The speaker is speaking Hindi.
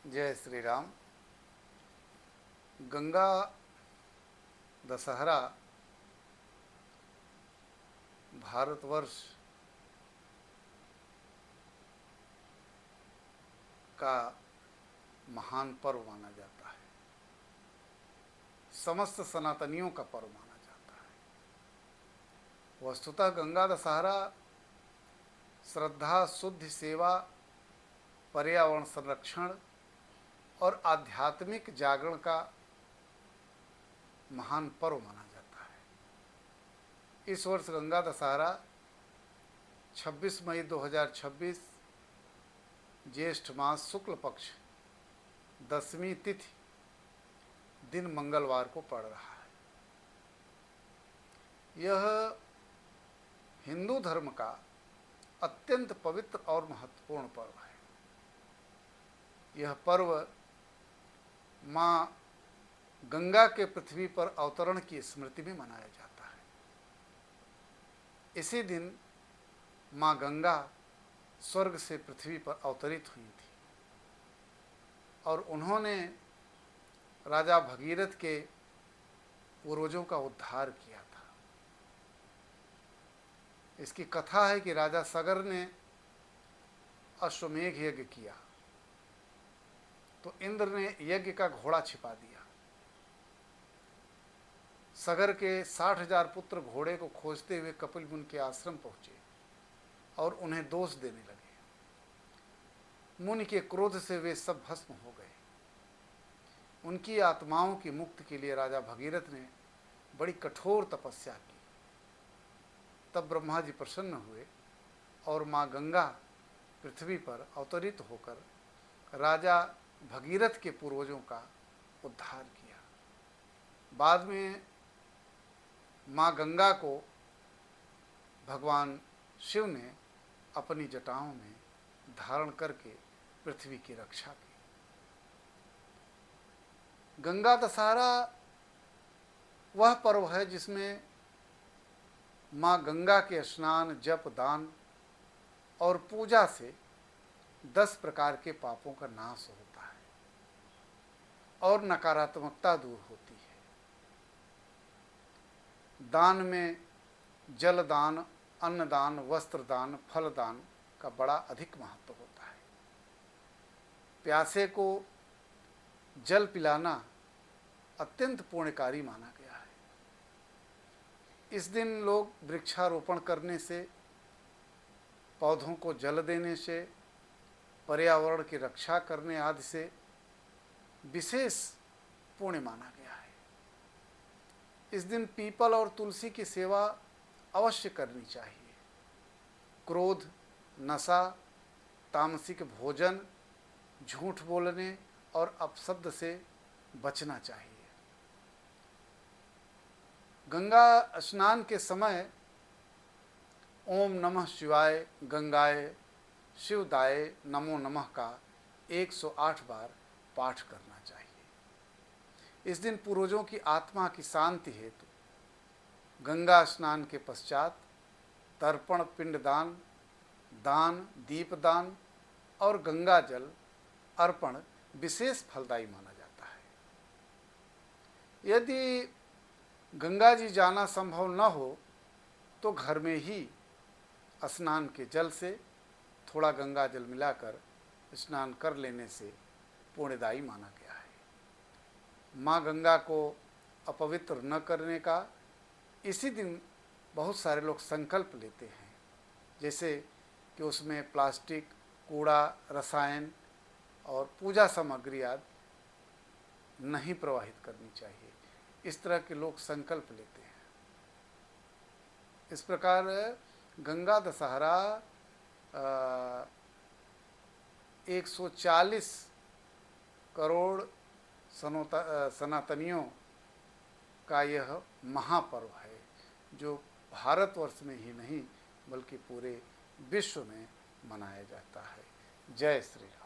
जय श्री राम। गंगा दशहरा भारतवर्ष का महान पर्व माना जाता है। समस्त सनातनियों का पर्व माना जाता है। वस्तुतः गंगा दशहरा श्रद्धा, शुद्ध सेवा, पर्यावरण संरक्षण और आध्यात्मिक जागरण का महान पर्व माना जाता है। इस वर्ष गंगा दशहरा 26 मई 2026 ज्येष्ठ मास शुक्ल पक्ष 10वीं तिथि दिन मंगलवार को पड़ रहा है। यह हिंदू धर्म का अत्यंत पवित्र और महत्वपूर्ण पर्व है। यह पर्व माँ गंगा के पृथ्वी पर अवतरण की स्मृति में मनाया जाता है। इसी दिन माँ गंगा स्वर्ग से पृथ्वी पर अवतरित हुई थी और उन्होंने राजा भगीरथ के पूर्वजों का उद्धार किया था। इसकी कथा है कि राजा सगर ने अश्वमेघ यज्ञ किया तो इंद्र ने यज्ञ का घोड़ा छिपा दिया। सगर के 60,000 पुत्र घोड़े को खोजते हुए कपिल मुनि के आश्रम पहुंचे और उन्हें दोष देने लगे। मुनि के क्रोध से वे सब भस्म हो गए। उनकी आत्माओं की मुक्ति के लिए राजा भगीरथ ने बड़ी कठोर तपस्या की। तब ब्रह्मा जी प्रसन्न हुए और माँ गंगा पृथ्वी पर अवतरित होकर राजा भगीरथ के पूर्वजों का उद्धार किया। बाद में माँ गंगा को भगवान शिव ने अपनी जटाओं में धारण करके पृथ्वी की रक्षा की। गंगा दशहरा वह पर्व है जिसमें माँ गंगा के स्नान, जप, दान और पूजा से 10 प्रकार के पापों का नाश होता है और नकारात्मकता दूर होती है। दान में जल दान, अन्न दान, वस्त्र दान, फल दान का बड़ा अधिक महत्व होता है। प्यासे को जल पिलाना अत्यंत पुण्यकारी माना गया है। इस दिन लोग वृक्षारोपण करने से, पौधों को जल देने से, पर्यावरण की रक्षा करने आदि से विशेष पुण्य माना गया है। इस दिन पीपल और तुलसी की सेवा अवश्य करनी चाहिए। क्रोध, नशा, तामसिक भोजन, झूठ बोलने और अपशब्द से बचना चाहिए। गंगा स्नान के समय ओम नमः शिवाय, गंगाए, शिवदाय नमो नमः का 108 बार पाठ करना चाहिए। इस दिन पूर्वजों की आत्मा की शांति हेतु गंगा स्नान के पश्चात तर्पण, पिंडदान, दान, दीपदान और गंगा जल अर्पण विशेष फलदायी माना जाता है। यदि गंगा जी जाना संभव न हो तो घर में ही स्नान के जल से थोड़ा गंगा जल मिलाकर स्नान कर लेने से पुण्यदायी माना गया है। माँ गंगा को अपवित्र न करने का इसी दिन बहुत सारे लोग संकल्प लेते हैं, जैसे कि उसमें प्लास्टिक, कूड़ा, रसायन और पूजा सामग्री आदि नहीं प्रवाहित करनी चाहिए। इस तरह के लोग संकल्प लेते हैं। इस प्रकार गंगा दशहरा 140 करोड़ सनातनियों का यह महापर्व है, जो भारतवर्ष में ही नहीं बल्कि पूरे विश्व में मनाया जाता है। जय श्री राम।